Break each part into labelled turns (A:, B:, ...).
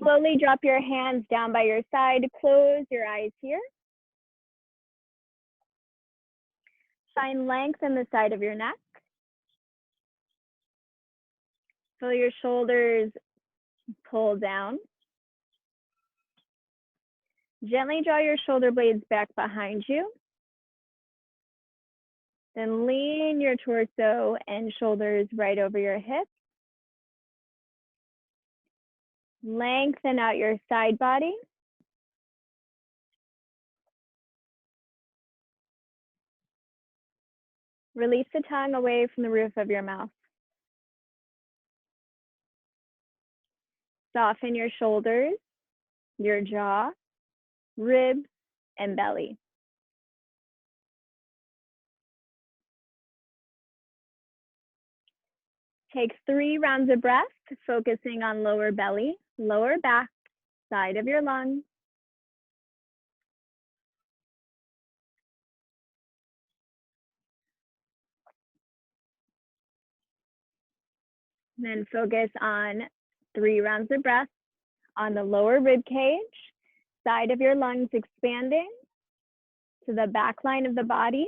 A: Slowly drop your hands down by your side. Close your eyes here. Find length in the side of your neck. Feel your shoulders pull down. Gently draw your shoulder blades back behind you. Then lean your torso and shoulders right over your hips. Lengthen out your side body. Release the tongue away from the roof of your mouth. Soften your shoulders, your jaw, ribs, and belly. Take 3 rounds of breath, focusing on lower belly, lower back, side of your lungs. Then focus on 3 rounds of breath on the lower rib cage, side of your lungs expanding to the back line of the body.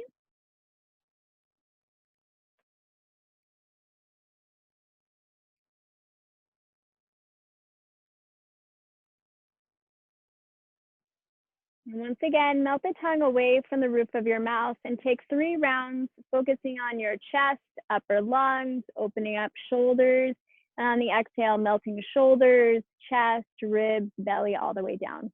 A: And once again, melt the tongue away from the roof of your mouth and take 3 rounds, focusing on your chest, upper lungs, opening up shoulders, and on the exhale, melting shoulders, chest, ribs, belly, all the way down.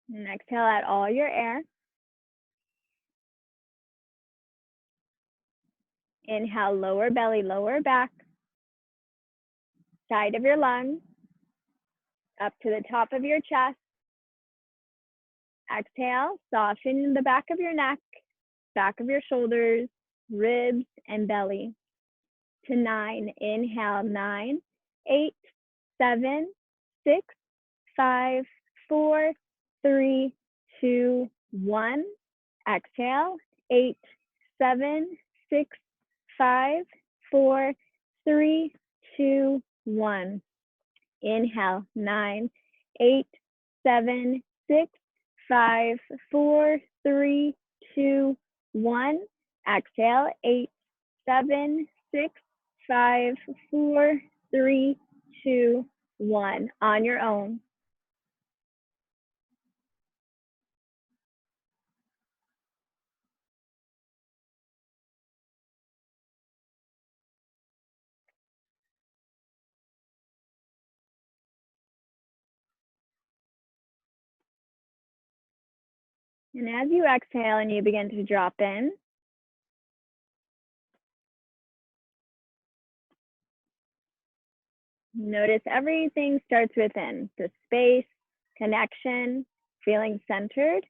A: And exhale out all your air. Inhale, lower belly, lower back, side of your lungs, up to the top of your chest. Exhale, soften the back of your neck, back of your shoulders, ribs, and belly. To 9, inhale, 9, 8, 7, 6, 5, 4, 3, 2, 1. Exhale, 8, 7, 6, 5, 4, 3, 2, 1. Inhale, 9, 8, 7, 6, 5, 4, 3, 2, 1. Exhale, 8, 7, 6, 5, 4, 3, 2, 1. On your own. And as you exhale and you begin to drop in, notice everything starts within the space, connection, feeling centered.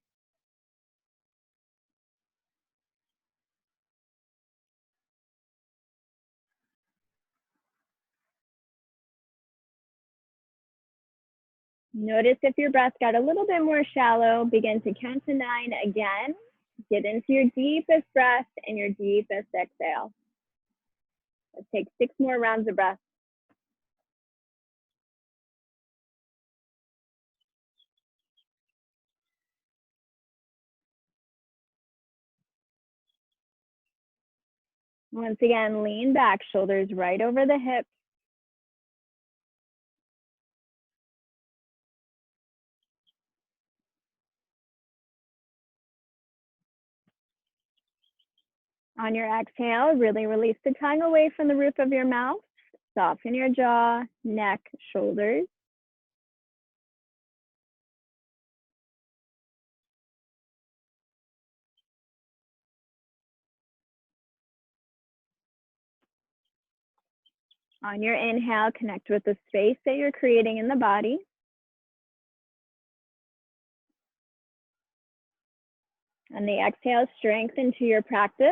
A: Notice if your breath got a little bit more shallow, begin to count to 9 again. Get into your deepest breath and your deepest exhale. Let's take 6 more rounds of breath. Once again, lean back, shoulders right over the hips. On your exhale, really release the tongue away from the roof of your mouth. Soften your jaw, neck, shoulders. On your inhale, connect with the space that you're creating in the body. On the exhale, strengthen to your practice.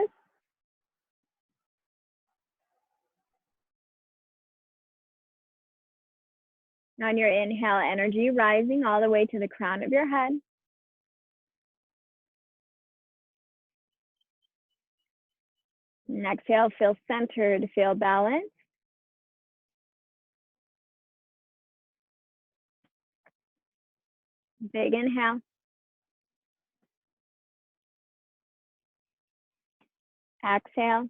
A: On your inhale, energy rising all the way to the crown of your head. And exhale, feel centered, feel balanced. Big inhale. Exhale.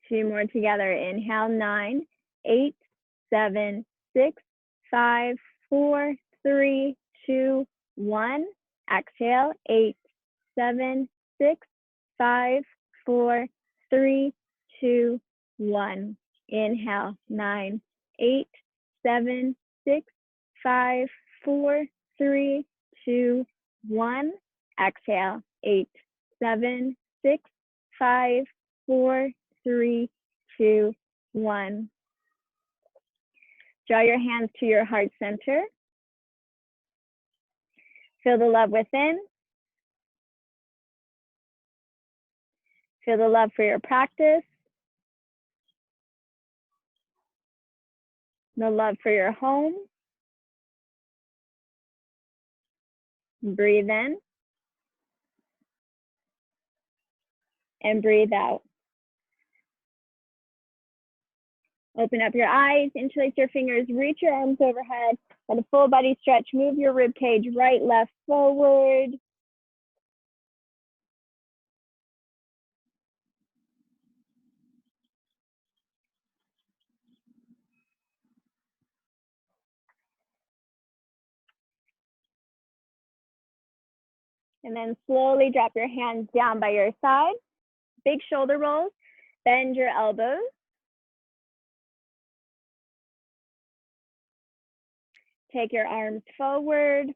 A: 2 more together. Inhale, 9, 8, 7, 6, 5, 4, 3, 2, 1. Exhale, 8, 7, 6, 5, 4, 3, 2, 1. Inhale, 9, 8, 7, 6, 5, 4, 3, 2, 1. Exhale, 8, 7, 6, 5, 4, 3, 2, 1. Draw your hands to your heart center. Feel the love within. Feel the love for your practice. The love for your home. Breathe in. And breathe out. Open up your eyes, interlace your fingers, reach your arms overhead, let a full body stretch, move your rib cage right, left, forward. And then slowly drop your hands down by your side. Big shoulder rolls, bend your elbows. Take your arms forward.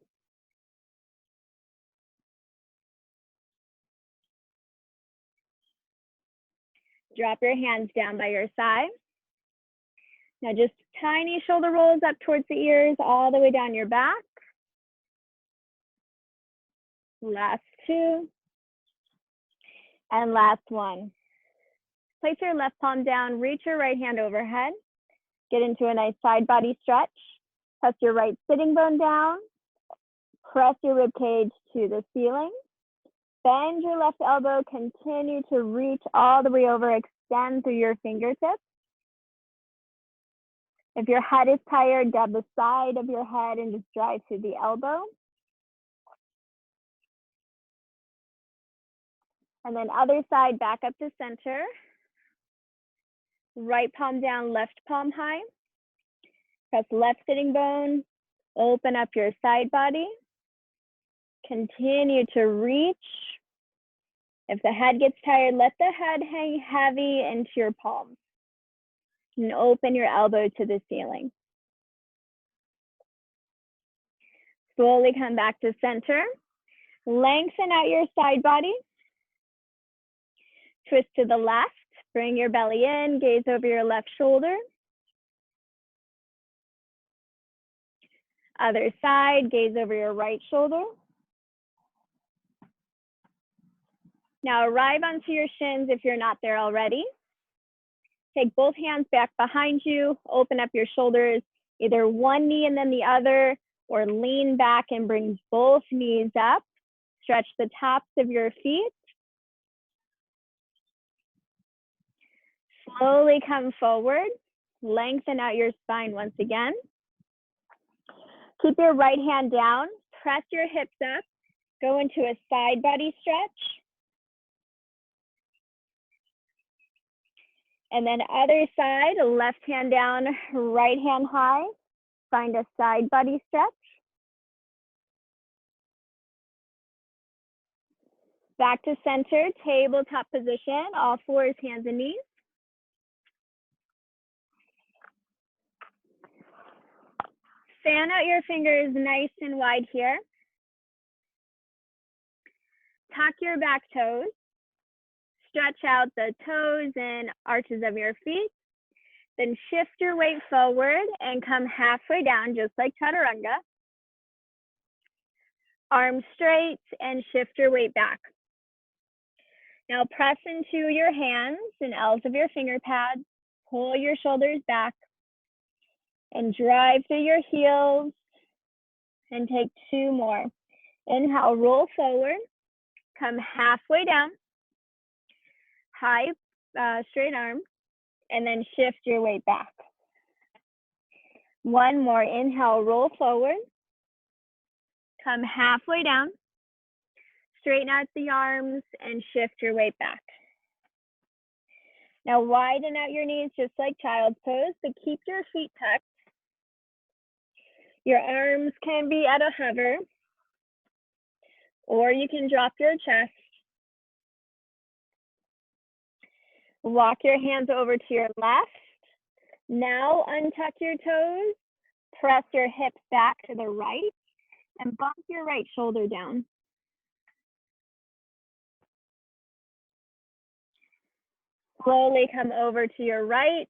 A: Drop your hands down by your side. Now just tiny shoulder rolls up towards the ears, all the way down your back. Last 2. And last 1. Place your left palm down, reach your right hand overhead. Get into a nice side body stretch. Press your right sitting bone down. Press your rib cage to the ceiling. Bend your left elbow, continue to reach all the way over, extend through your fingertips. If your head is tired, grab the side of your head and just drive to the elbow. And then other side, back up to center. Right palm down, left palm high. Press left sitting bone, open up your side body. Continue to reach. If the head gets tired, let the head hang heavy into your palms. And open your elbow to the ceiling. Slowly come back to center. Lengthen out your side body. Twist to the left. Bring your belly in, gaze over your left shoulder. Other side, gaze over your right shoulder. Now arrive onto your shins if you're not there already. Take both hands back behind you, open up your shoulders, either one knee and then the other, or lean back and bring both knees up. Stretch the tops of your feet. Slowly come forward. Lengthen out your spine once again. Keep your right hand down. Press your hips up. Go into a side body stretch. And then other side, left hand down, right hand high. Find a side body stretch. Back to center, tabletop position, all fours, hands and knees. Fan out your fingers nice and wide here. Tuck your back toes. Stretch out the toes and arches of your feet. Then shift your weight forward and come halfway down, just like chaturanga. Arms straight and shift your weight back. Now press into your hands and L's of your finger pads. pull your shoulders back and drive through your heels and take 2 more. Inhale, roll forward, come halfway down, high straight arm, and then shift your weight back. 1 more, inhale, roll forward, come halfway down, straighten out the arms and shift your weight back. Now widen out your knees just like child's pose, so keep your feet tucked. Your arms can be at a hover, or you can drop your chest. Walk your hands over to your left. Now untuck your toes, press your hips back to the right, and bump your right shoulder down. Slowly come over to your right.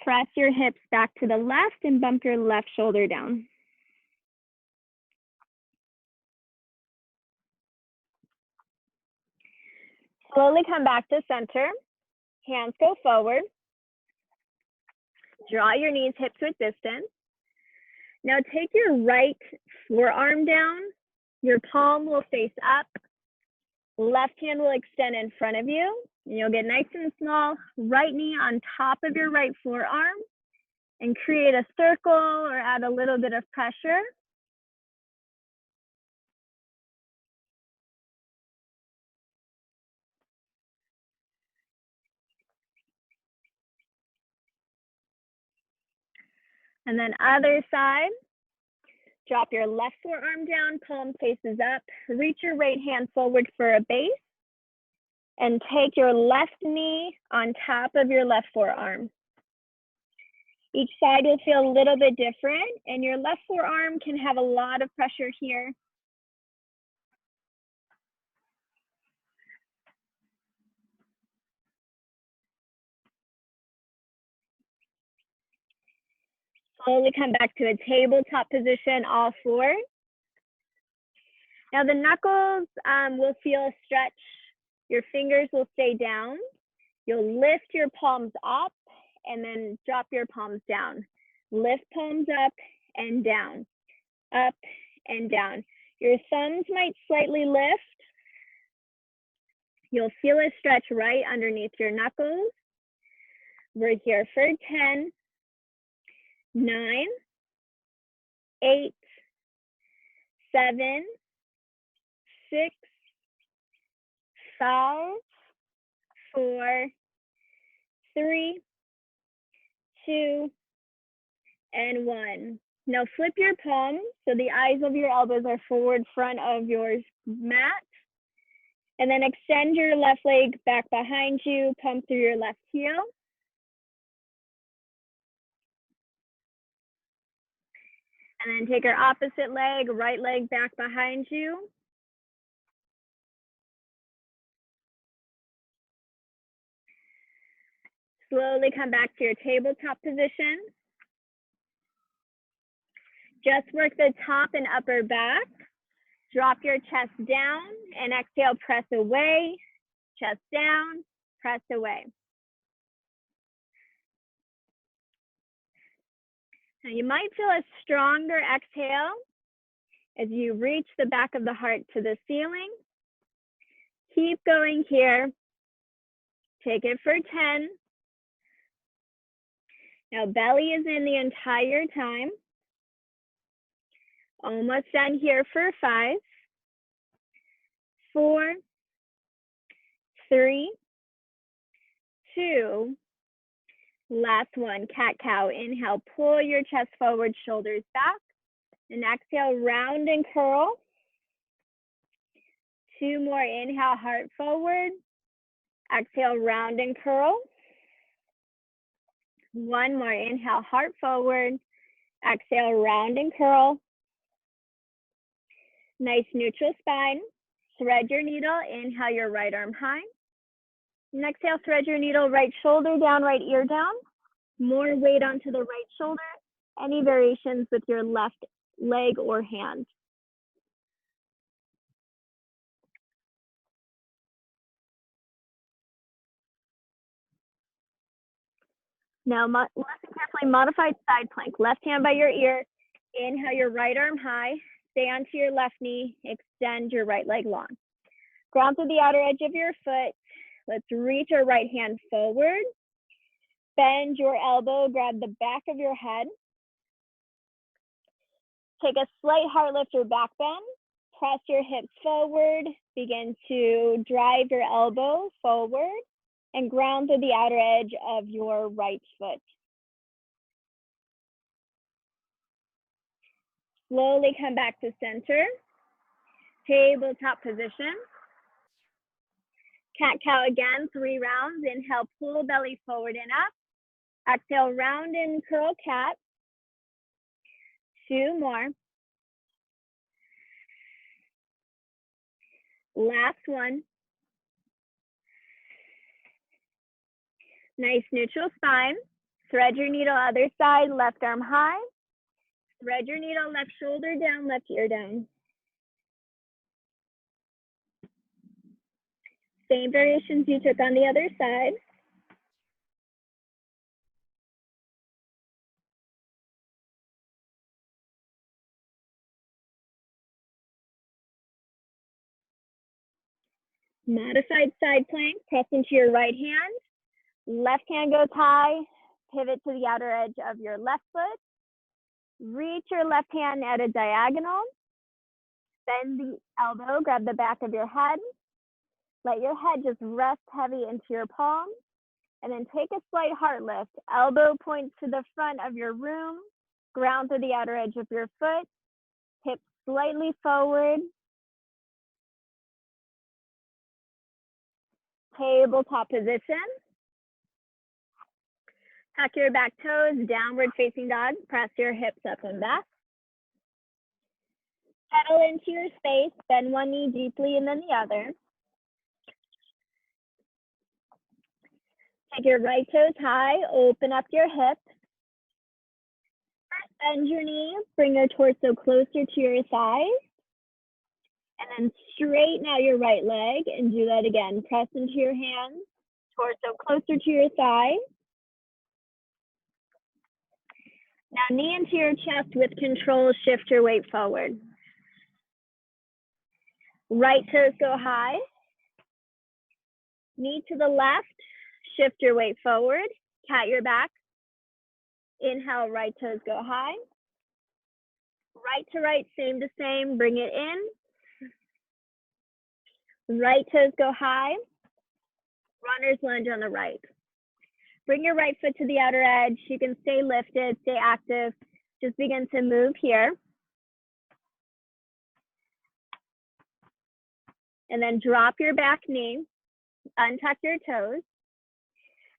A: Press your hips back to the left and bump your left shoulder down. Slowly come back to center. Hands go forward. Draw your knees hip width distance. Now take your right forearm down. Your palm will face up. Left hand will extend in front of you. You'll get nice and small. Right knee on top of your right forearm and create a circle or add a little bit of pressure. And then other side. Drop your left forearm down, palm faces up. Reach your right hand forward for a base. And take your left knee on top of your left forearm. Each side will feel a little bit different, and your left forearm can have a lot of pressure here. Slowly come back to a tabletop position, all four. Now the knuckles will feel a stretch. Your fingers will stay down. You'll lift your palms up and then drop your palms down. Lift palms up and down, up and down. Your thumbs might slightly lift. You'll feel a stretch right underneath your knuckles. We're here for 10, 9, 8, 7, 6, 5, 4, 3, 2, and 1. Now flip your palms so the eyes of your elbows are forward front of your mat. And then extend your left leg back behind you, pump through your left heel. And then take our opposite leg, right leg back behind you. Slowly come back to your tabletop position. Just work the top and upper back. Drop your chest down and exhale, press away. Chest down, press away. Now you might feel a stronger exhale as you reach the back of the heart to the ceiling. Keep going here. Take it for 10. Now belly is in the entire time. Almost done here for 5, 4, 3, 2, last one, cat-cow. Inhale, pull your chest forward, shoulders back. And exhale, round and curl. 2 more, inhale, heart forward. Exhale, round and curl. 1 more, inhale, heart forward. Exhale, round and curl. Nice neutral spine. Thread your needle, inhale your right arm high. And exhale, thread your needle, right shoulder down, right ear down. More weight onto the right shoulder. Any variations with your left leg or hand. Now, listen carefully, modified side plank. Left hand by your ear. Inhale your right arm high. Stay onto your left knee. Extend your right leg long. Ground through the outer edge of your foot. Let's reach our right hand forward. Bend your elbow, grab the back of your head. Take a slight heart lift or back bend. Press your hips forward. Begin to drive your elbow forward and ground through the outer edge of your right foot. Slowly come back to center. Tabletop position. Cat-cow again, 3 rounds. Inhale, pull belly forward and up. Exhale, round and curl cat. 2 more. Last one. Nice neutral spine. Thread your needle other side, left arm high. Thread your needle, left shoulder down, left ear down. Same variations you took on the other side. Modified side plank, press into your right hand. Left hand goes high, pivot to the outer edge of your left foot. Reach your left hand at a diagonal. Bend the elbow, grab the back of your head. Let your head just rest heavy into your palm. And then take a slight heart lift. Elbow points to the front of your room. Ground through the outer edge of your foot. Hips slightly forward. Tabletop position. Tuck your back toes, downward facing dog. Press your hips up and back. Settle into your space. Bend one knee deeply and then the other. Take your right toes high. Open up your hips. Bend your knee. Bring your torso closer to your thighs. And then straighten out your right leg and do that again. Press into your hands. Torso closer to your thigh. Now knee into your chest with control. Shift your weight forward. Right toes go high. Knee to the left. Shift your weight forward. Cat your back. Inhale, right toes go high. Right to right, same to same. Bring it in. Right toes go high. Runner's lunge on the right. Bring your right foot to the outer edge. You can stay lifted, stay active. Just begin to move here. And then drop your back knee. Untuck your toes.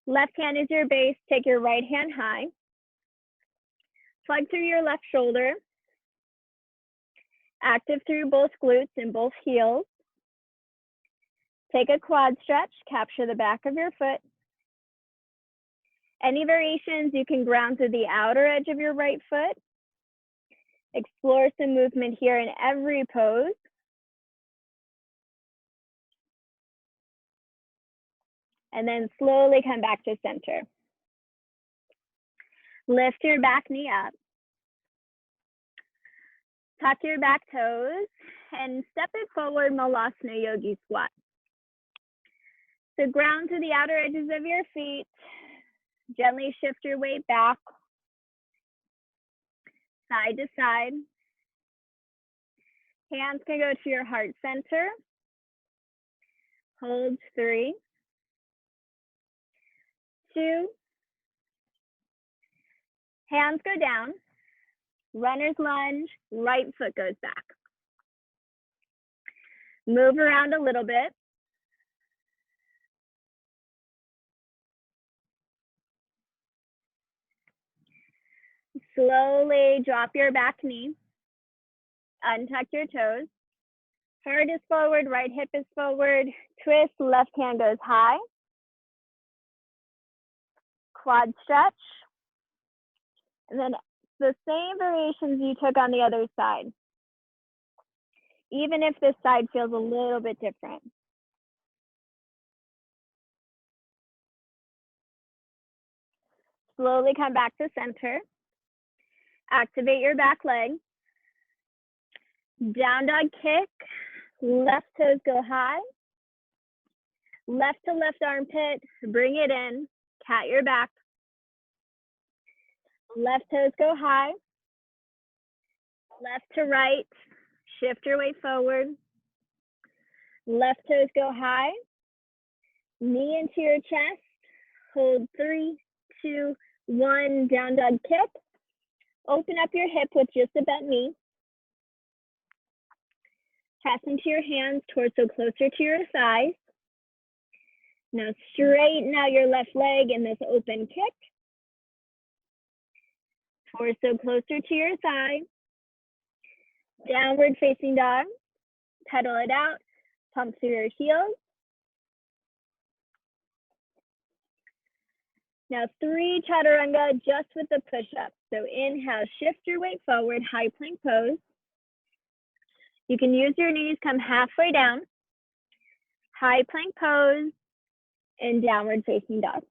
A: Left hand is your base. Take your right hand high. Plug through your left shoulder. Active through both glutes and both heels. Take a quad stretch. Capture the back of your foot. Any variations, you can ground through the outer edge of your right foot. Explore some movement here in every pose. And then slowly come back to center. Lift your back knee up. Tuck your back toes and step it forward, Malasana Yogi Squat. So ground to the outer edges of your feet. Gently shift your weight back, side to side. Hands can go to your heart center. Hold 3, 2. Hands go down. Runner's lunge, right foot goes back. Move around a little bit. Slowly drop your back knee. Untuck your toes. Heart is forward, right hip is forward. Twist, left hand goes high. Quad stretch. And then the same variations you took on the other side, even if this side feels a little bit different. Slowly come back to center. Activate your back leg. Down dog kick. Left toes go high. Left to left armpit. Bring it in. Cat your back. Left toes go high. Left to right. Shift your weight forward. Left toes go high. Knee into your chest. Hold 3, 2, 1. Down dog kick. Open up your hip with just a bent knee. Press into your hands, torso closer to your thighs. Now straighten out your left leg in this open kick. Torso closer to your thigh. Downward facing dog. Pedal it out. Pump through your heels. Now 3 chaturanga just with the push-up. So inhale, shift your weight forward, high plank pose. You can use your knees, come halfway down. High plank pose and downward facing dog.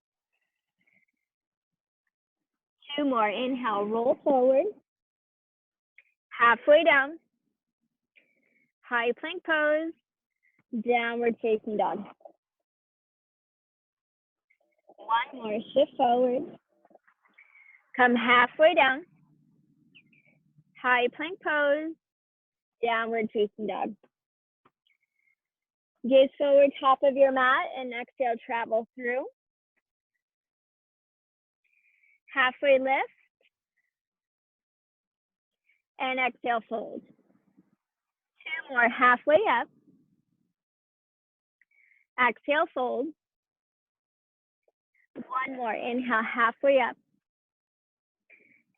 A: 2 more, inhale, roll forward. Halfway down. High plank pose, downward facing dog. 1 more, shift forward. Come halfway down. High plank pose, downward facing dog. Gaze forward, top of your mat, and exhale, travel through. Halfway lift. And exhale, fold. 2 more, halfway up. Exhale, fold. 1 more, inhale, halfway up.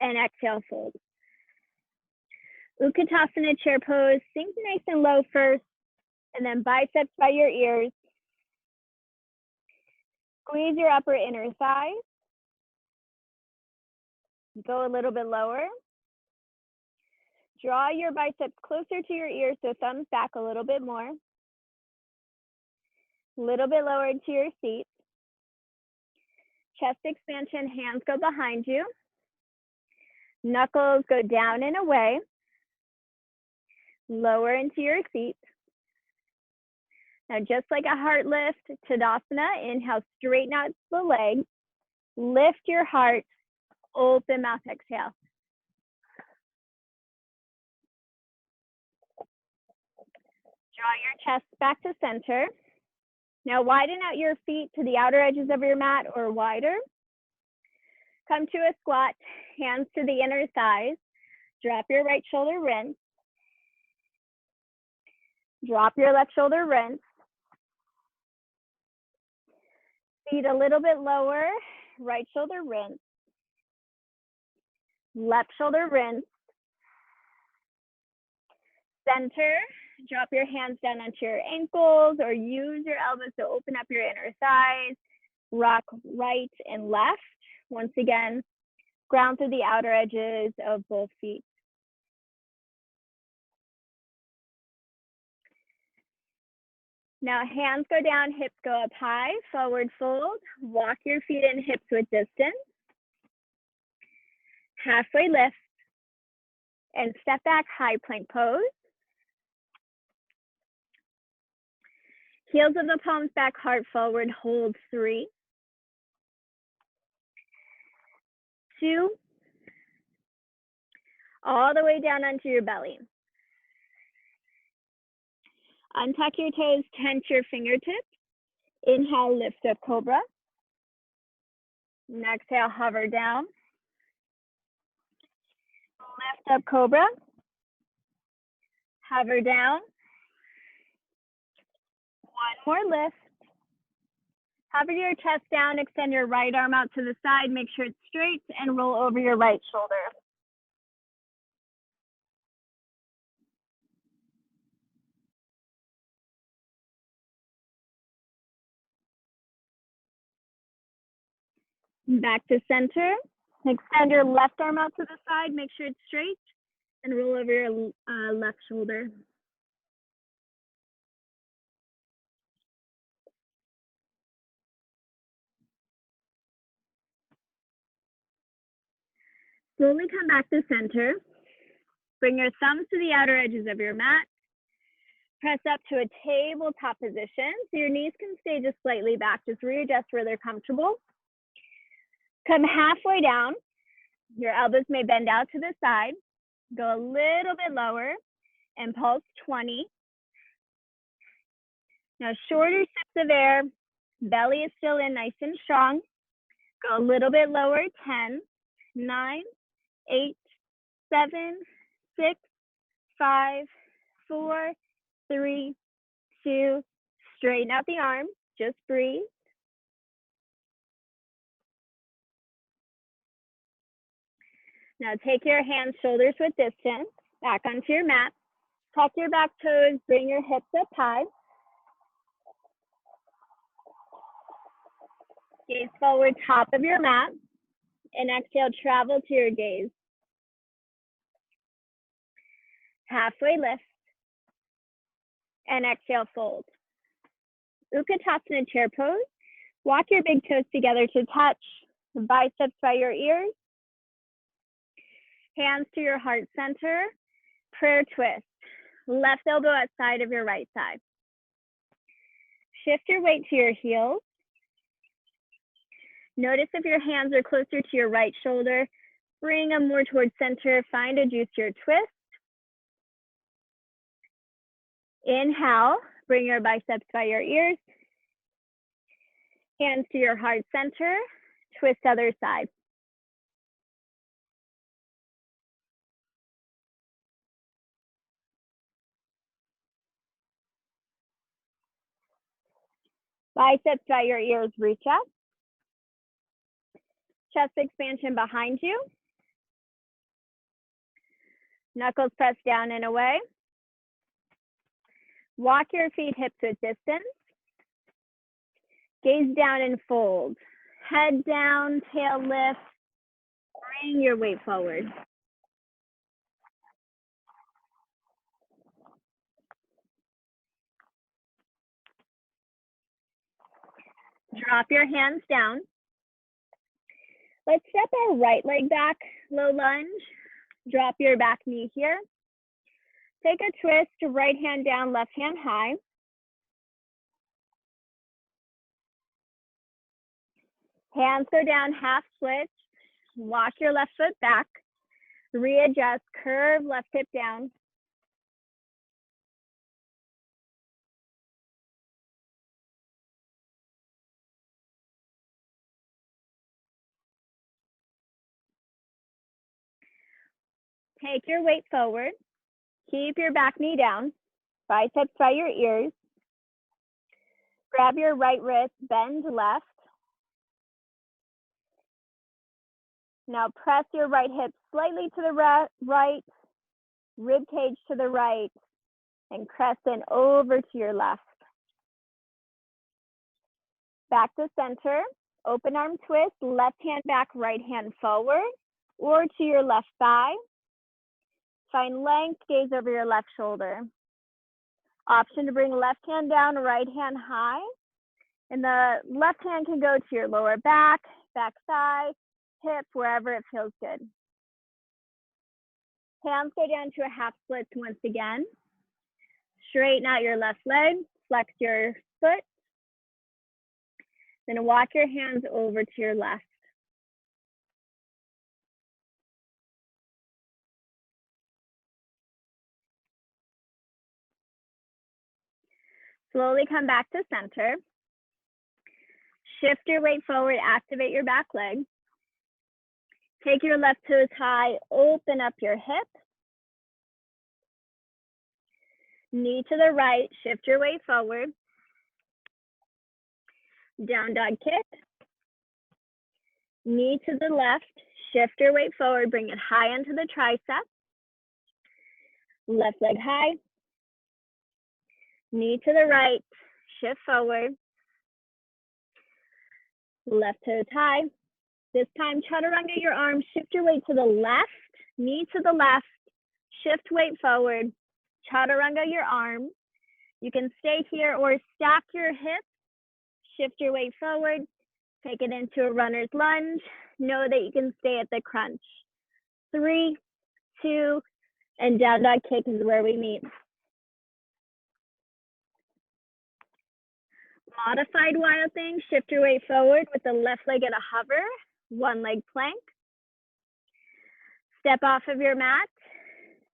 A: And exhale, fold. Utkatasana chair pose, sink nice and low first, and then biceps by your ears. Squeeze your upper inner thighs. Go a little bit lower. Draw your biceps closer to your ears, so thumbs back a little bit more. A little bit lower to your seat. Chest expansion, hands go behind you. Knuckles go down and away. Lower into your seat. Now, just like a heart lift, Tadasana, inhale, straighten out the legs. Lift your heart, open mouth, exhale. Draw your chest back to center. Now, widen out your feet to the outer edges of your mat or wider. Come to a squat, hands to the inner thighs. Drop your right shoulder, rinse. Drop your left shoulder, rinse. Feet a little bit lower, right shoulder, rinse. Left shoulder, rinse. Center, drop your hands down onto your ankles or use your elbows to open up your inner thighs. Rock right and left. Once again, ground through the outer edges of both feet. Now hands go down, hips go up high, forward fold. Walk your feet and hips with distance. Halfway lift and step back, high plank pose. Heels of the palms back, heart forward, hold 3, 2, all the way down onto your belly. Untuck your toes, tense your fingertips. Inhale, lift up cobra. And exhale, hover down. Lift up cobra. Hover down. 1 more lift. Hover your chest down, extend your right arm out to the side, make sure it's straight, and roll over your right shoulder. Back to center. Extend your left arm out to the side, make sure it's straight, and roll over your left shoulder. Slowly come back to center. Bring your thumbs to the outer edges of your mat. Press up to a tabletop position, so your knees can stay just slightly back. Just readjust where they're comfortable. Come halfway down. Your elbows may bend out to the side. Go a little bit lower and pulse 20. Now shorter sips of air. Belly is still in nice and strong. Go a little bit lower, 10, 9, 8, 7, 6, 5, 4, 3, 2, straighten out the arms, just breathe. Now take your hands, shoulders width distance, back onto your mat. Tuck your back toes, bring your hips up high. Gaze forward, top of your mat, and exhale, travel to your gaze. Halfway lift, and exhale, fold. Utkatasana chair pose. Walk your big toes together to touch, biceps by your ears. Hands to your heart center, prayer twist. Left elbow outside of your right side. Shift your weight to your heels. Notice if your hands are closer to your right shoulder. Bring them more towards center. Find a juicier twist. Inhale, bring your biceps by your ears. Hands to your heart center. Twist other side. Biceps by your ears, reach up. Chest expansion behind you. Knuckles press down and away. Walk your feet hips width distance. Gaze down and fold. Head down, tail lift. Bring your weight forward. Drop your hands down. Let's step our right leg back, low lunge. Drop your back knee here. Take a twist, right hand down, left hand high. Hands go down, half switch. Walk your left foot back. Readjust, curve left hip down. Take your weight forward. Keep your back knee down. Biceps by your ears. Grab your right wrist, bend left. Now press your right hip slightly to the right, rib cage to the right, and crescent over to your left. Back to center, open arm twist, left hand back, right hand forward, or to your left thigh. Find length, gaze over your left shoulder. Option to bring left hand down, right hand high. And the left hand can go to your lower back, back thigh, hip, wherever it feels good. Hands go down to a half split once again. Straighten out your left leg, flex your foot. Then walk your hands over to your left. Slowly come back to center. Shift your weight forward, activate your back leg. Take your left toes high, open up your hip. Knee to the right, shift your weight forward. Down dog kick. Knee to the left, shift your weight forward, bring it high into the tricep. Left leg high. Knee to the right, shift forward. Left toes high. This time, chaturanga your arms, shift your weight to the left, knee to the left, shift weight forward, chaturanga your arms. You can stay here or stack your hips, shift your weight forward, take it into a runner's lunge. Know that you can stay at the crunch. 3, 2, and down dog kick is where we meet. Modified wild thing, shift your weight forward with the left leg at a hover, one leg plank. Step off of your mat,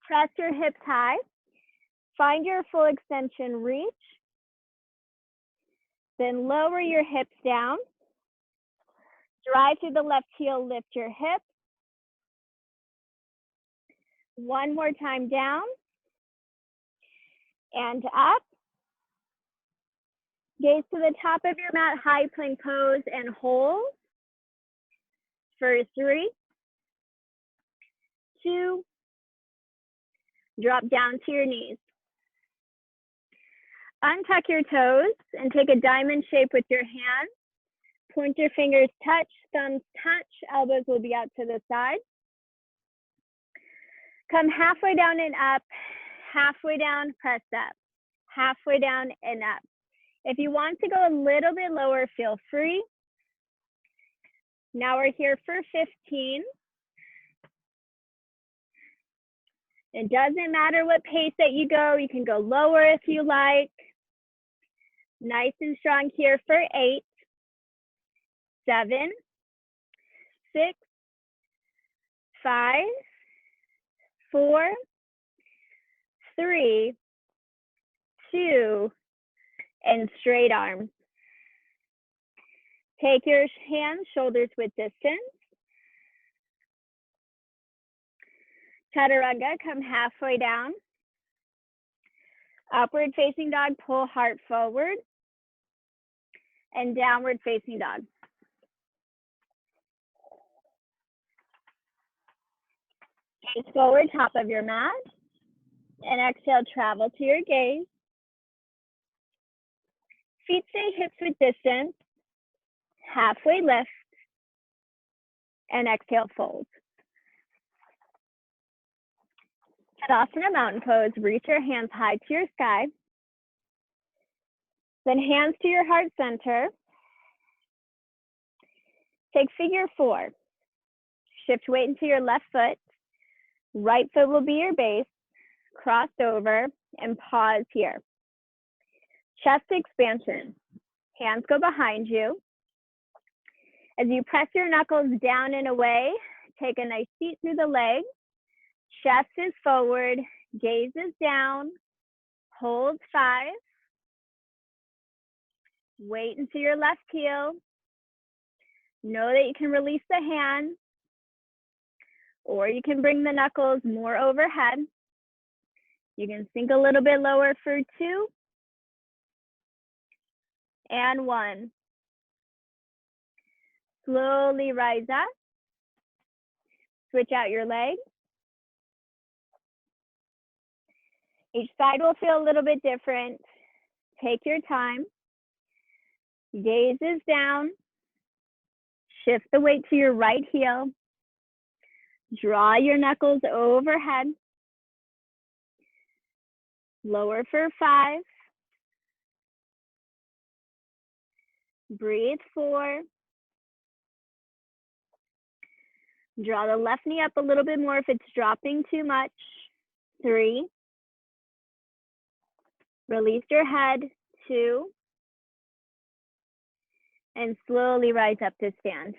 A: press your hips high, find your full extension reach, then lower your hips down, drive through the left heel, lift your hip. One more time down and up. Gaze to the top of your mat, high plank pose and hold for 3, 2, drop down to your knees. Untuck your toes and take a diamond shape with your hands. Point your fingers touch, thumbs touch, elbows will be out to the side. Come halfway down and up, halfway down, press up, halfway down and up. If you want to go a little bit lower, feel free. Now we're here for 15. It doesn't matter what pace that you go. You can go lower if you like. Nice and strong here for 8, 7, 6, 5, 4, 3, 2, and straight arms. Take your hands, shoulders width distance. Chaturanga, come halfway down. Upward facing dog, pull heart forward. And downward facing dog. Gaze forward, top of your mat. And exhale, travel to your gaze. Feet stay hips width distance. Halfway lift. And exhale, fold. Tadasana mountain pose, reach your hands high to your sky. Then hands to your heart center. Take figure 4. Shift weight into your left foot. Right foot will be your base. Cross over and pause here. Chest expansion. Hands go behind you. As you press your knuckles down and away, take a nice seat through the legs. Chest is forward, gaze is down. Hold 5. Weight into your left heel. Know that you can release the hand, or you can bring the knuckles more overhead. You can sink a little bit lower for 2 and 1. Slowly rise up. Switch out your legs. Each side will feel a little bit different. Take your time. Gaze is down. Shift the weight to your right heel. Draw your knuckles overhead. Lower for 5. Breathe 4. Draw the left knee up a little bit more if it's dropping too much. 3. Release your head. 2. And slowly rise up to stand.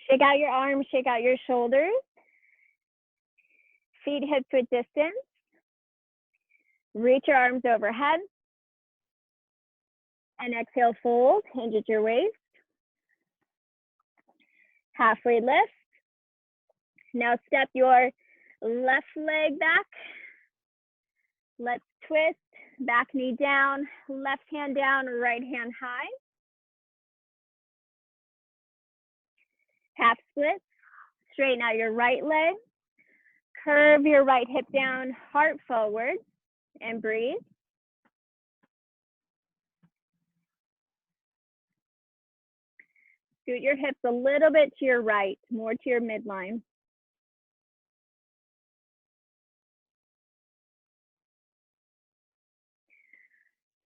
A: Shake out your arms, shake out your shoulders. Feet hips width distance. Reach your arms overhead. And exhale, fold, hinge at your waist. Halfway lift. Now step your left leg back. Let's twist, back knee down, left hand down, right hand high. Half split, straighten out your right leg. Curve your right hip down, heart forward, and breathe. Scoot your hips a little bit to your right, more to your midline.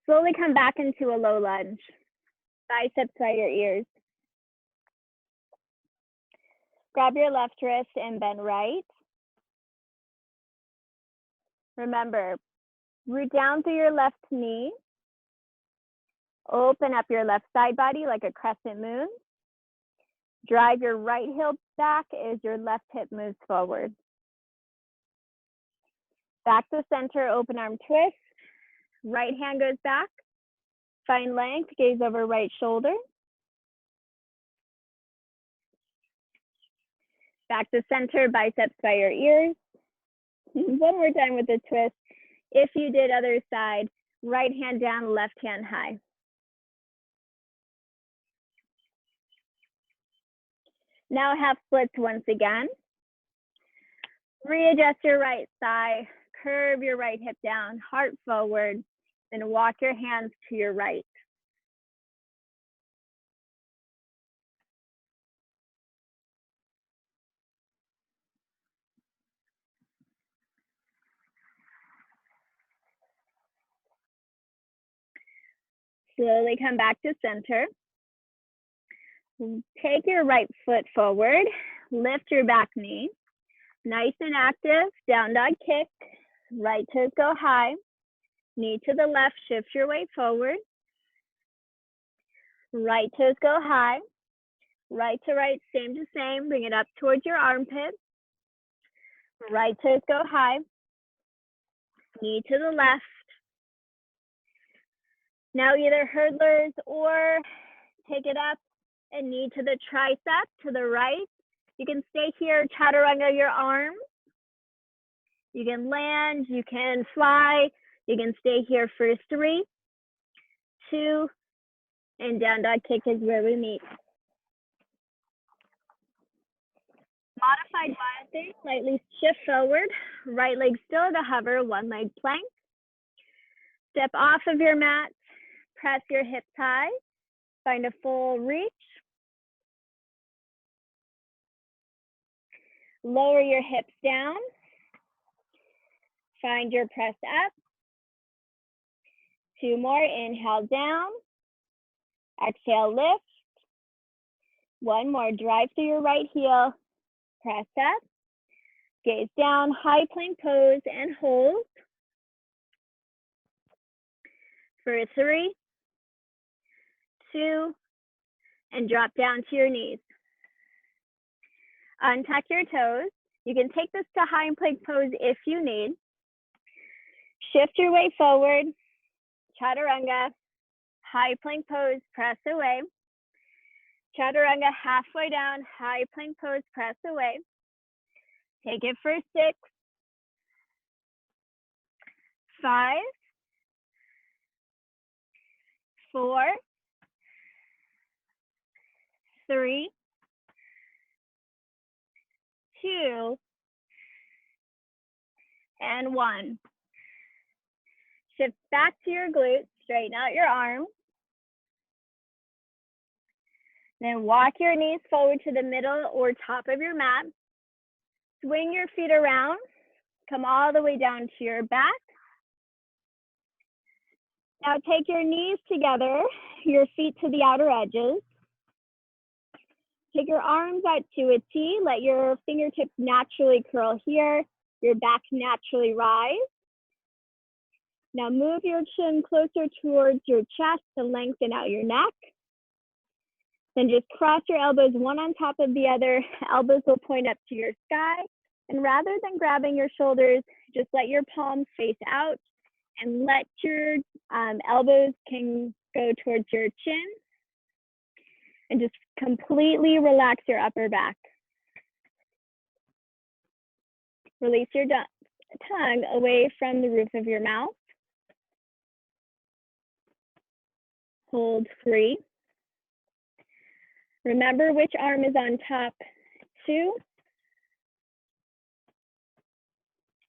A: Slowly come back into a low lunge. Biceps by your ears. Grab your left wrist and bend right. Remember, root down through your left knee. Open up your left side body like a crescent moon. Drive your right heel back as your left hip moves forward. Back to center, open arm twist. Right hand goes back. Find length, gaze over right shoulder. Back to center, biceps by your ears. One more time with the twist. If you did other side, right hand down, left hand high. Now half splits once again. Readjust your right thigh, curve your right hip down, heart forward, then walk your hands to your right. Slowly come back to center. Take your right foot forward, lift your back knee. Nice and active, down dog kick. Right toes go high. Knee to the left, shift your weight forward. Right toes go high. Right to right, same to same. Bring it up towards your armpit. Right toes go high. Knee to the left. Now either hurdlers or take it up and knee to the tricep to the right. You can stay here, chaturanga your arms. You can land, you can fly. You can stay here for 3, 2, and down dog kick is where we meet. Modified biasing, lightly shift forward. Right leg still to hover, one leg plank. Step off of your mat, press your hips high. Find a full reach. Lower your hips down. Find your press up. 2 more, inhale down. Exhale, lift. 1 more, drive through your right heel. Press up. Gaze down, high plank pose and hold. For 3, 2, and drop down to your knees. Untuck your toes. You can take this to high plank pose if you need. Shift your weight forward. Chaturanga. High plank pose, press away. Chaturanga, halfway down, high plank pose, press away. Take it for 6, 5, 4, 3, 2, and 1. Shift back to your glutes, straighten out your arms. Then walk your knees forward to the middle or top of your mat. Swing your feet around. Come all the way down to your back. Now take your knees together, your feet to the outer edges. Take your arms out to a T. Let your fingertips naturally curl here. Your back naturally rise. Now move your chin closer towards your chest to lengthen out your neck. Then just cross your elbows one on top of the other. Elbows will point up to your sky. And rather than grabbing your shoulders, just let your palms face out and let your elbows can go towards your chin. And just completely relax your upper back. Release your tongue away from the roof of your mouth. Hold 3. Remember which arm is on top. 2,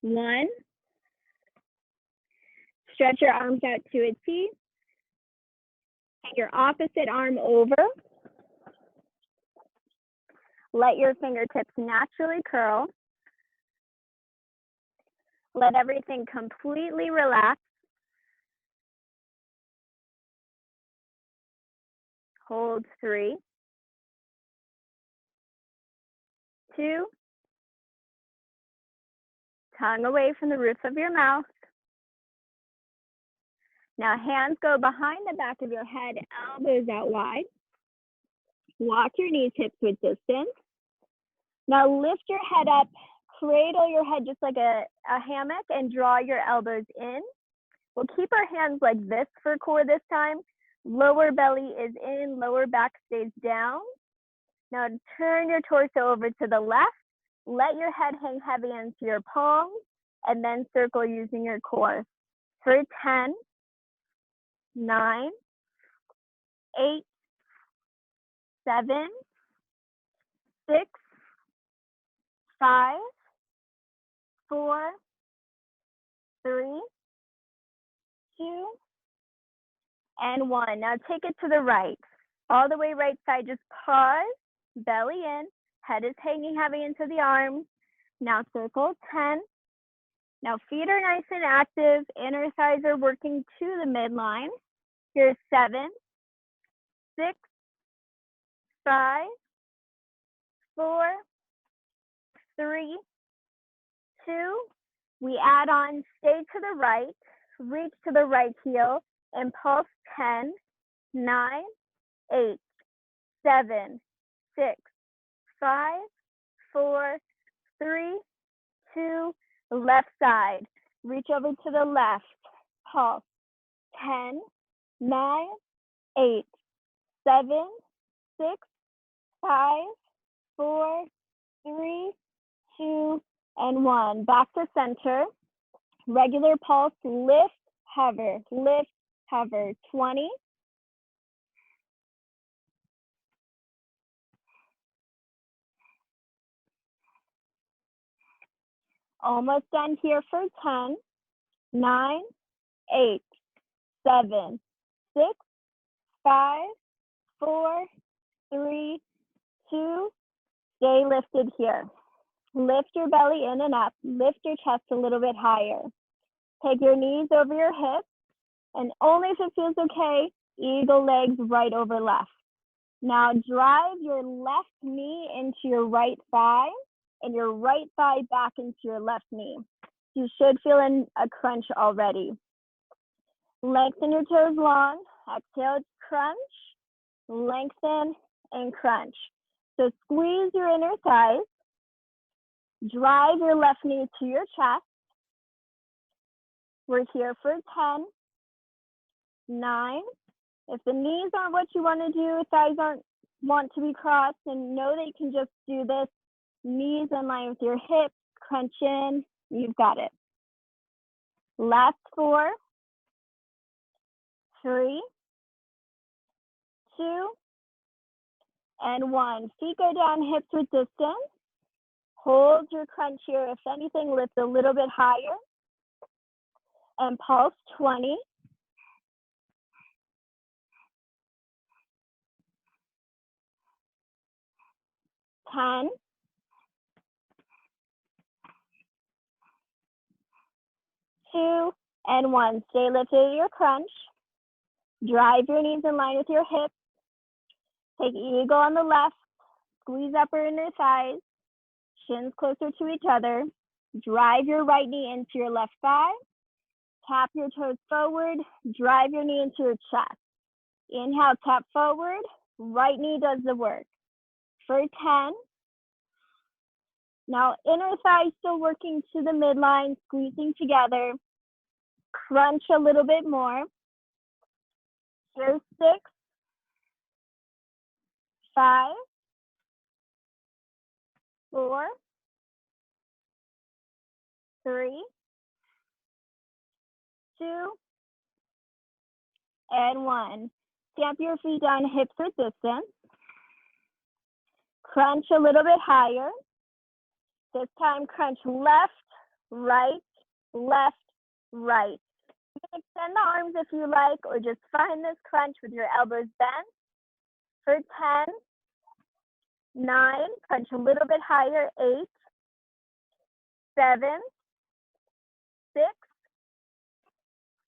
A: 1. Stretch your arms out to a T. And your opposite arm over. Let your fingertips naturally curl. Let everything completely relax. Hold 3, 2, tongue away from the roof of your mouth. Now hands go behind the back of your head, elbows out wide. Walk your knees hips width distance. Now lift your head up, cradle your head just like a hammock and draw your elbows in. We'll keep our hands like this for core this time. Lower belly is in, lower back stays down. Now turn your torso over to the left. Let your head hang heavy into your palms and then circle using your core. For 10, 9, 8, 7, 6, 5, 4, 3, 2, and 1. Now take it to the right. All the way right side, just pause, belly in, head is hanging heavy into the arms. Now circle 10. Now feet are nice and active, inner thighs are working to the midline. Here's 7, 6, 5, 4, 3, 2. We add on, stay to the right, reach to the right heel, and pulse 10, 9, 8, 7, 6, 5, 4, 3, 2, left side. Reach over to the left, pulse 10, 9, 8, 7, 6, 5, 4, 3, 2, and 1. Back to center. Regular pulse, lift, hover, 20. Almost done here for 10, 9, 8, 7, 6, 5, 4, 3, 2. Stay lifted here. Lift your belly in and up. Lift your chest a little bit higher. Take your knees over your hips, and only if it feels okay, eagle legs right over left. Now drive your left knee into your right thigh and your right thigh back into your left knee. You should feel a crunch already. Lengthen your toes long. Exhale, crunch. Lengthen and crunch. So squeeze your inner thighs. Drive your left knee to your chest. We're here for 10, 9. If the knees aren't what you want to do, thighs aren't want to be crossed, and know that you can just do this. Knees in line with your hips, crunch in, you've got it. Last 4, 3, 2, and 1. Feet go down, hips with distance. Hold your crunch here. If anything, lift a little bit higher. And pulse 20. 10. 2, and 1. Stay lifted at your crunch. Drive your knees in line with your hips. Take eagle on the left. Squeeze upper inner thighs. Shins closer to each other. Drive your right knee into your left thigh. Tap your toes forward. Drive your knee into your chest. Inhale, tap forward. Right knee does the work. For 10. Now inner thigh still working to the midline, squeezing together. Crunch a little bit more. Here's 6, 5, 4, 3, 2, and 1. Stamp your feet down, hips width distance. Crunch a little bit higher. This time, crunch left, right, left, right. You can extend the arms if you like, or just find this crunch with your elbows bent. For 10, 9, crunch a little bit higher, 8, 7, 6,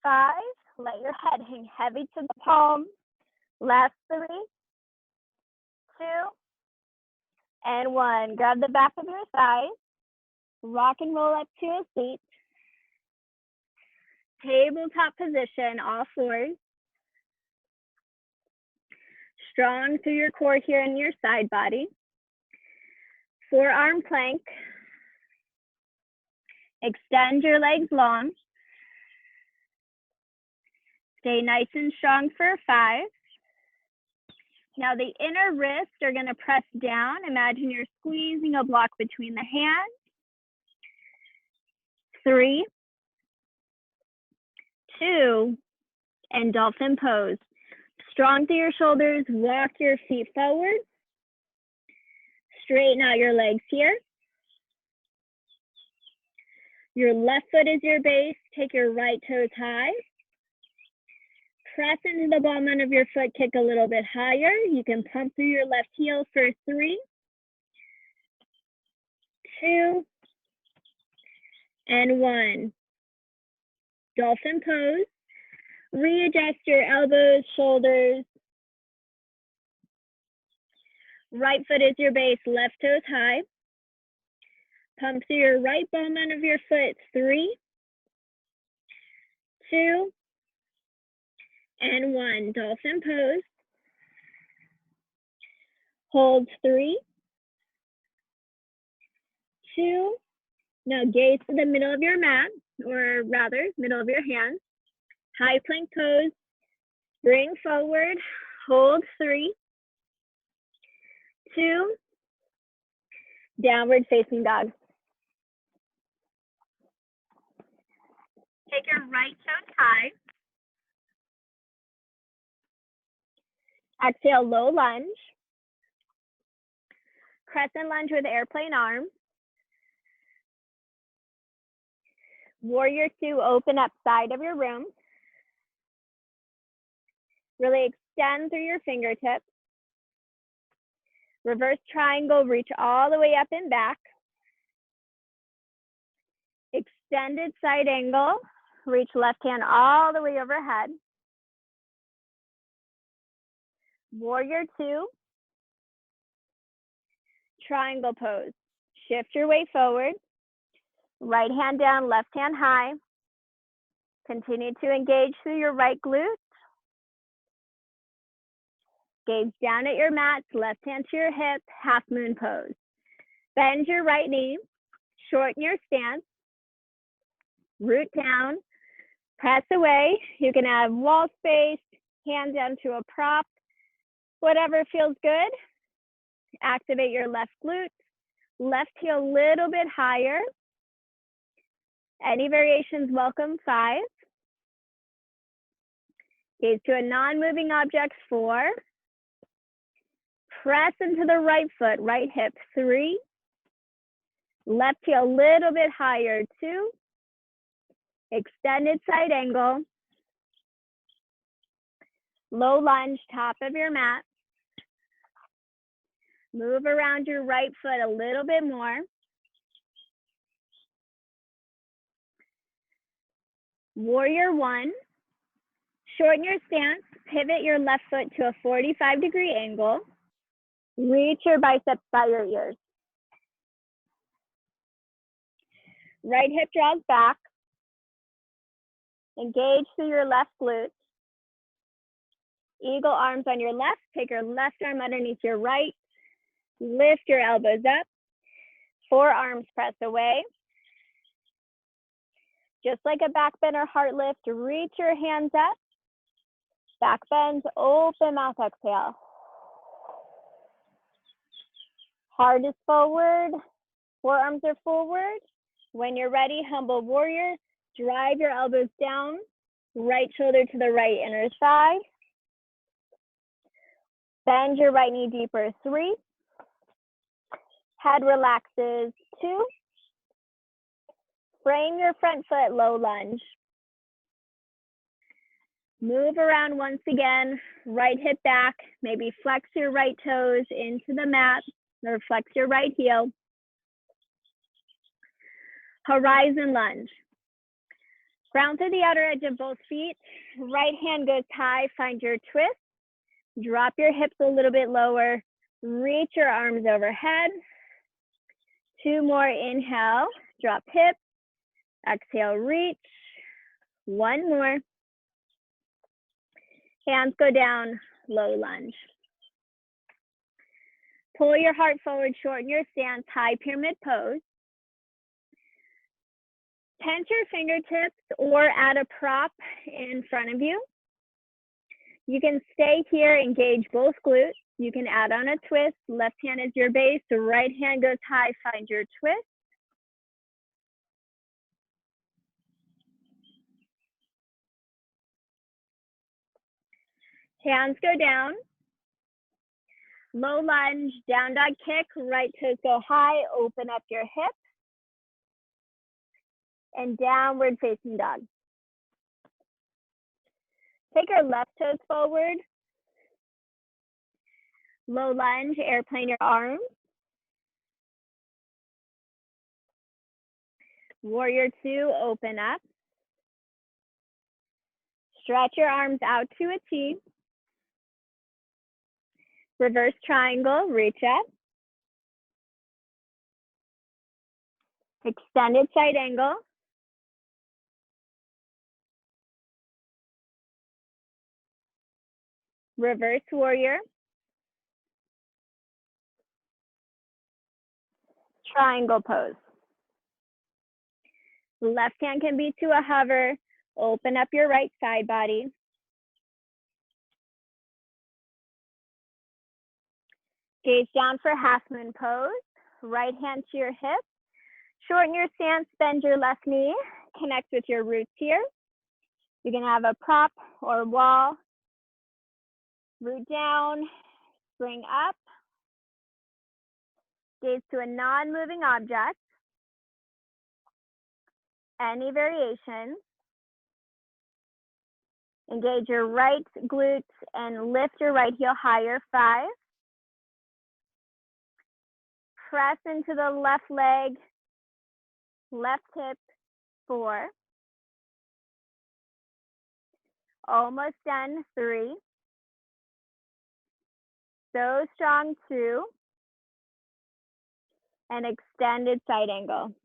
A: 5, let your head hang heavy to the palm. Last 3, 2, And 1. Grab the back of your thigh. Rock and roll up to a seat. Tabletop position, all fours. Strong through your core here in your side body. Forearm plank. Extend your legs long. Stay nice and strong for 5. Now the inner wrists are going to press down. Imagine you're squeezing a block between the hands. 3, 2, and dolphin pose. Strong through your shoulders, walk your feet forward. Straighten out your legs here. Your left foot is your base. Take your right toes high. Press into the ball end of your foot, kick a little bit higher. You can pump through your left heel for 3, 2, and 1. Dolphin pose. Readjust your elbows, shoulders. Right foot is your base, left toes high. Pump through your right ball end of your foot. 3, 2, and 1. Dolphin pose. Hold 3, 2. Now gaze to the middle of your mat, or rather, middle of your hands. High plank pose. Bring forward. Hold 3, 2. Downward facing dog. Take your right toes high. Exhale, low lunge. Crescent lunge with airplane arms. Warrior 2, open up side of your room. Really extend through your fingertips. Reverse triangle, reach all the way up and back. Extended side angle, reach left hand all the way overhead. Warrior 2, triangle pose. Shift your weight forward. Right hand down, left hand high. Continue to engage through your right glute. Gaze down at your mat, left hand to your hip, half moon pose. Bend your right knee, shorten your stance, root down, press away. You can have wall space, hand down to a prop, whatever feels good. Activate your left glute, left heel a little bit higher. Any variations welcome. 5. Gaze to a non-moving object. 4. Press into the right foot, right hip. 3. Left heel a little bit higher. 2. Extended side angle. Low lunge, top of your mat. Move around your right foot a little bit more. Warrior 1. Shorten your stance, pivot your left foot to a 45-degree angle. Reach your biceps by your ears. Right hip draws back. Engage through your left glute. Eagle arms on your left. Take your left arm underneath your right. Lift your elbows up. Forearms press away. Just like a back bend or heart lift, reach your hands up. Back bend, open mouth, exhale. Heart is forward, forearms are forward. When you're ready, humble warrior. Drive your elbows down, right shoulder to the right inner thigh. Bend your right knee deeper. 3. Head relaxes. 2. Frame your front foot, low lunge. Move around once again, right hip back, maybe flex your right toes into the mat or flex your right heel. Horizon lunge. Ground through the outer edge of both feet. Right hand goes high, find your twist. Drop your hips a little bit lower. Reach your arms overhead. 2 more, inhale, drop hips. Exhale, reach. 1 more. Hands go down, low lunge. Pull your heart forward, shorten your stance, high pyramid pose. Tense your fingertips or add a prop in front of you. You can stay here, engage both glutes. You can add on a twist. Left hand is your base, the right hand goes high, find your twist. Hands go down. Low lunge, down dog kick, right toes go high, open up your hip. And downward facing dog. Take our left toes forward. Low lunge, airplane your arms. Warrior 2, open up. Stretch your arms out to a T. Reverse triangle, reach up. Extended side angle. Reverse warrior. Triangle pose. Left hand can be to a hover. Open up your right side body. Gaze down for half moon pose. Right hand to your hip. Shorten your stance, bend your left knee. Connect with your roots here. You can have a prop or wall. Root down, bring up. Gaze to a non-moving object. Any variation. Engage your right glutes and lift your right heel higher. 5. Press into the left leg, left hip. 4. Almost done. 3. So strong. 2. And extended side angle.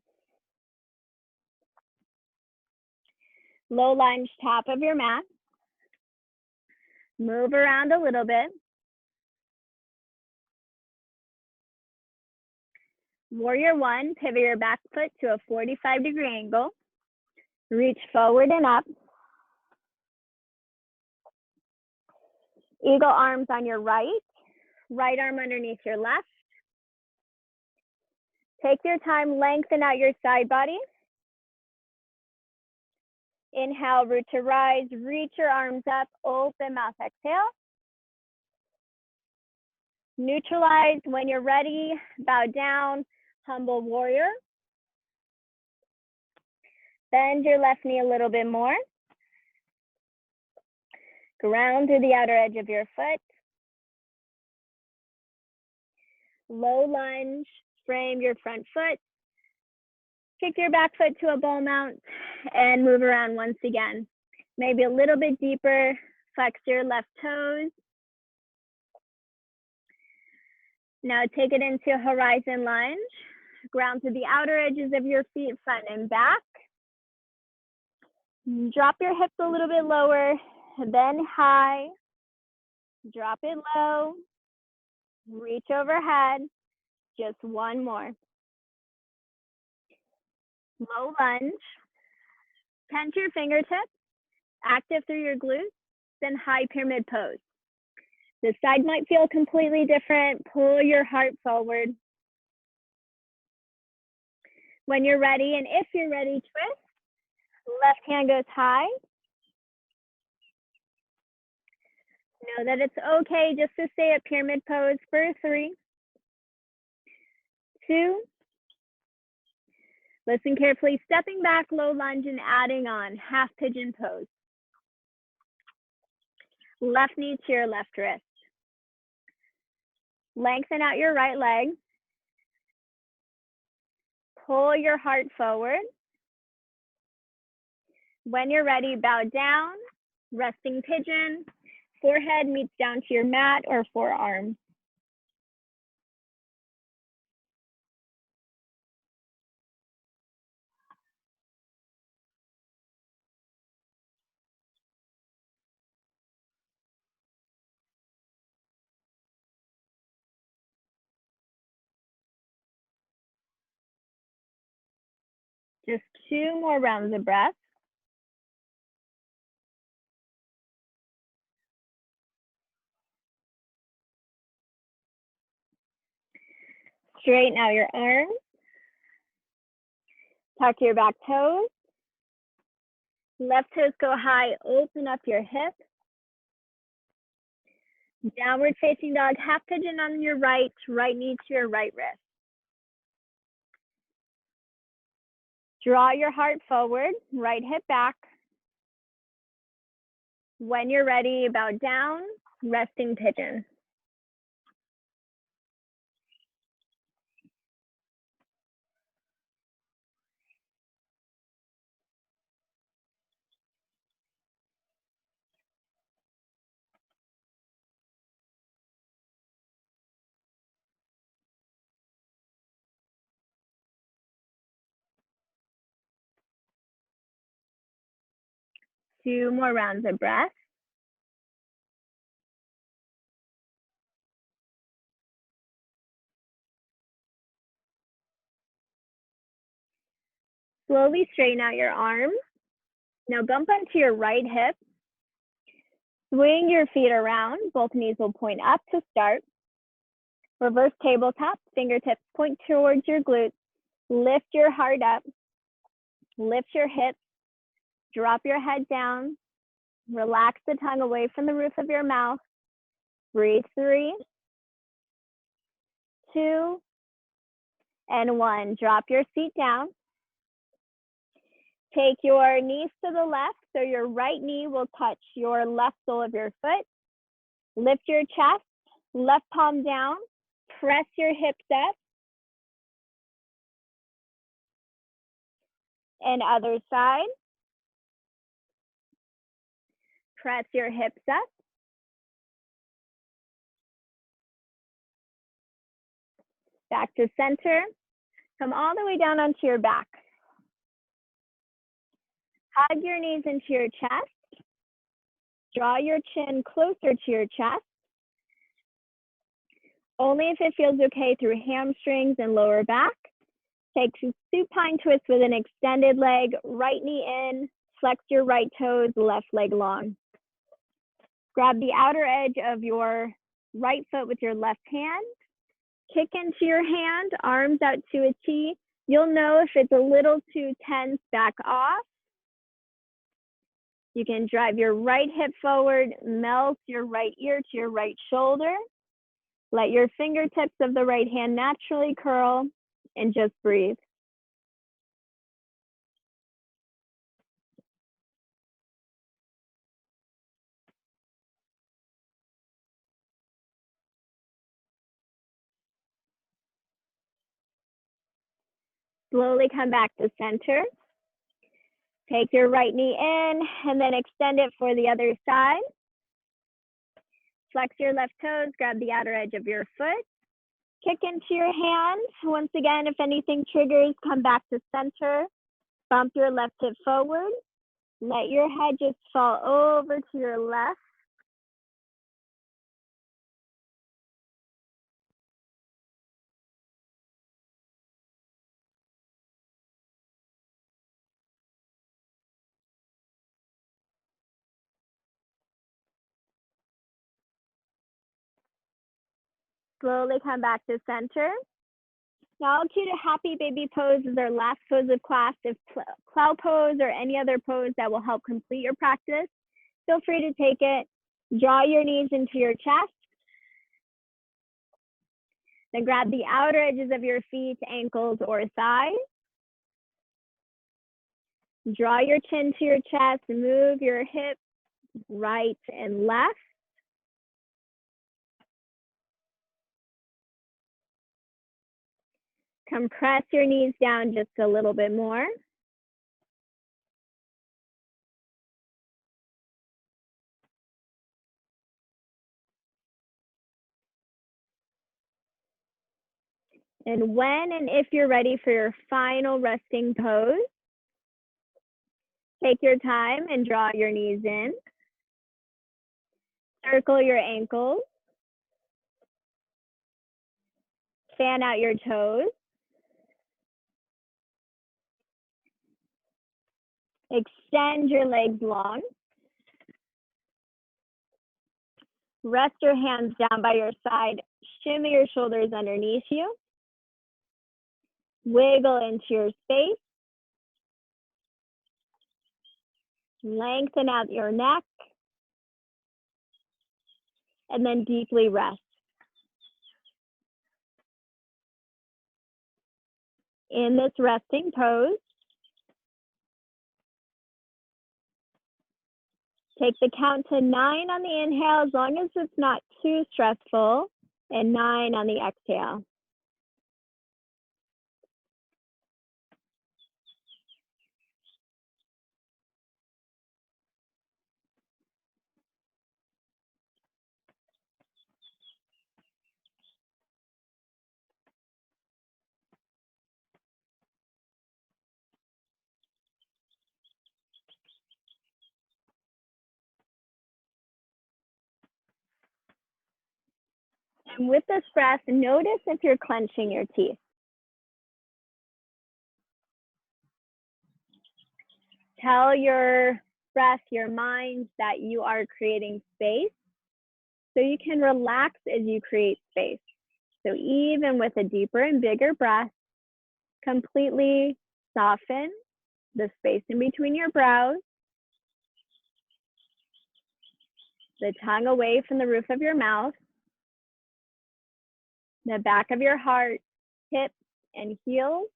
A: Low lunge, top of your mat. Move around a little bit. Warrior 1, pivot your back foot to a 45-degree angle. Reach forward and up. Eagle arms on your right arm underneath your left. Take your time, lengthen out your side body. Inhale, root to rise, reach your arms up, open mouth, exhale. Neutralize. When you're ready, bow down, humble warrior. Bend your left knee a little bit more. Ground through the outer edge of your foot. Low lunge, frame your front foot. Kick your back foot to a ball mount and move around once again. Maybe a little bit deeper, flex your left toes. Now take it into horizon lunge. Ground through the outer edges of your feet, front and back. Drop your hips a little bit lower, then high. Drop it low. Reach overhead. Just 1 more. Low lunge. Tense your fingertips. Active through your glutes. Then high pyramid pose. This side might feel completely different. Pull your heart forward. When you're ready, and if you're ready, twist. Left hand goes high. Know that it's okay just to stay at pyramid pose for 3, 2. Listen carefully, stepping back, low lunge, and adding on half pigeon pose. Left knee to your left wrist. Lengthen out your right leg. Pull your heart forward. When you're ready, bow down, resting pigeon. Forehead meets down to your mat or forearm. Just 2 more rounds of breath. Straighten out your arms. Tuck your back toes. Left toes go high, open up your hips. Downward facing dog, half pigeon on your right knee to your right wrist. Draw your heart forward, right hip back. When you're ready, bow down, resting pigeon. Two more rounds of breath. Slowly straighten out your arms. Now bump onto your right hip. Swing your feet around. Both knees will point up to start. Reverse tabletop. Fingertips point towards your glutes. Lift your heart up. Lift your hips. Drop your head down. Relax the tongue away from the roof of your mouth. Breathe 3, 2, and 1. Drop your seat down. Take your knees to the left, so your right knee will touch your left sole of your foot. Lift your chest, left palm down, press your hips up. And other side. Press your hips up. Back to center. Come all the way down onto your back. Hug your knees into your chest. Draw your chin closer to your chest. Only if it feels okay through hamstrings and lower back. Take supine twist with an extended leg, right knee in, flex your right toes, left leg long. Grab the outer edge of your right foot with your left hand. Kick into your hand, arms out to a T. You'll know if it's a little too tense, back off. You can drive your right hip forward, melt your right ear to your right shoulder. Let your fingertips of the right hand naturally curl and just breathe. Slowly come back to center. Take your right knee in and then extend it for the other side. Flex your left toes, grab the outer edge of your foot. Kick into your hand. Once again, if anything triggers, come back to center. Bump your left hip forward. Let your head just fall over to your left. Slowly come back to center. Now I'll cue to happy baby pose as our last pose of class. If plow pose or any other pose that will help complete your practice, feel free to take it. Draw your knees into your chest. Then grab the outer edges of your feet, ankles, or thighs. Draw your chin to your chest, move your hips right and left. Compress your knees down just a little bit more. And when and if you're ready for your final resting pose, take your time and draw your knees in. Circle your ankles. Fan out your toes. Extend your legs long. Rest your hands down by your side. Shimmy your shoulders underneath you. Wiggle into your space. Lengthen out your neck. And then deeply rest. In this resting pose, take the count to 9 on the inhale, as long as it's not too stressful, and 9 on the exhale. And with this breath, notice if you're clenching your teeth. Tell your breath, your mind, that you are creating space, so you can relax as you create space. So even with a deeper and bigger breath, completely soften the space in between your brows, the tongue away from the roof of your mouth, the back of your heart, hips and heels.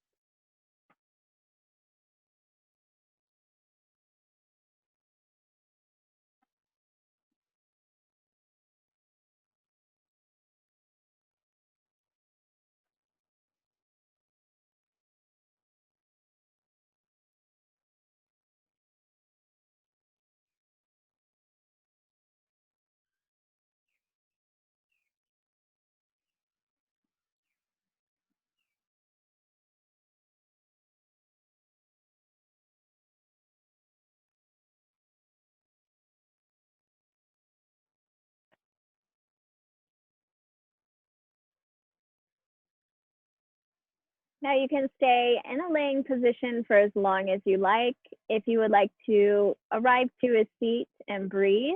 A: Now you can stay in a laying position for as long as you like. If you would like to arrive to a seat and breathe,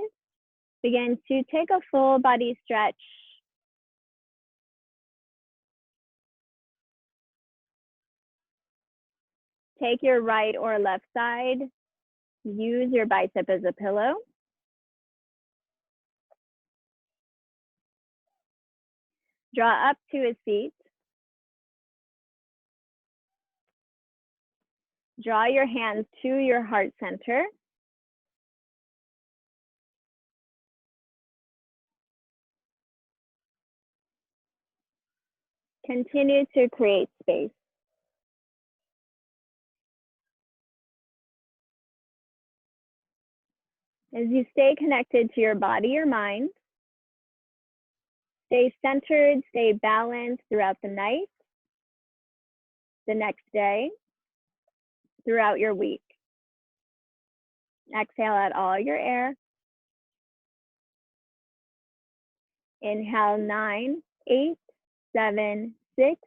A: begin to take a full body stretch. Take your right or left side. Use your bicep as a pillow. Draw up to a seat. Draw your hands to your heart center. Continue to create space. As you stay connected to your body or mind, stay centered, stay balanced throughout the night, the next day, throughout your week. Exhale out all your air. Inhale 9, 8, 7, 6,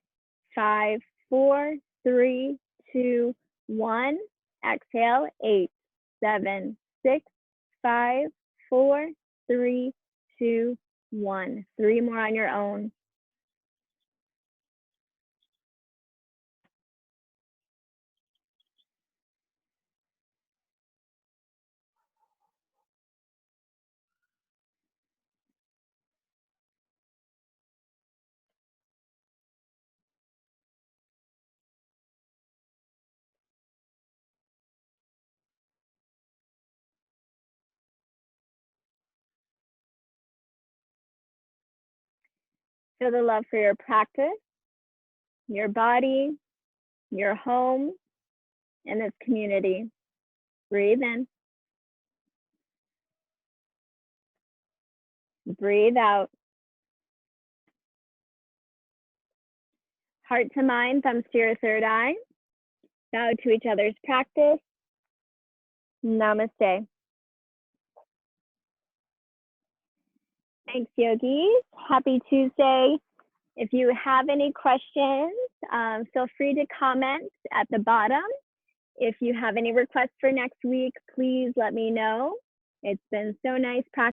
A: 5, 4, 3, 2, 1. Exhale 8, 7, 6, 5, 4, 3, 2, 1. 3 more on your own. Feel the love for your practice, your body, your home, and this community. Breathe in. Breathe out. Heart to mind, thumbs to your third eye. Bow to each other's practice. Namaste. Thanks, yogis. Happy Tuesday. If you have any questions, feel free to comment at the bottom. If you have any requests for next week, please let me know. It's been so nice practicing.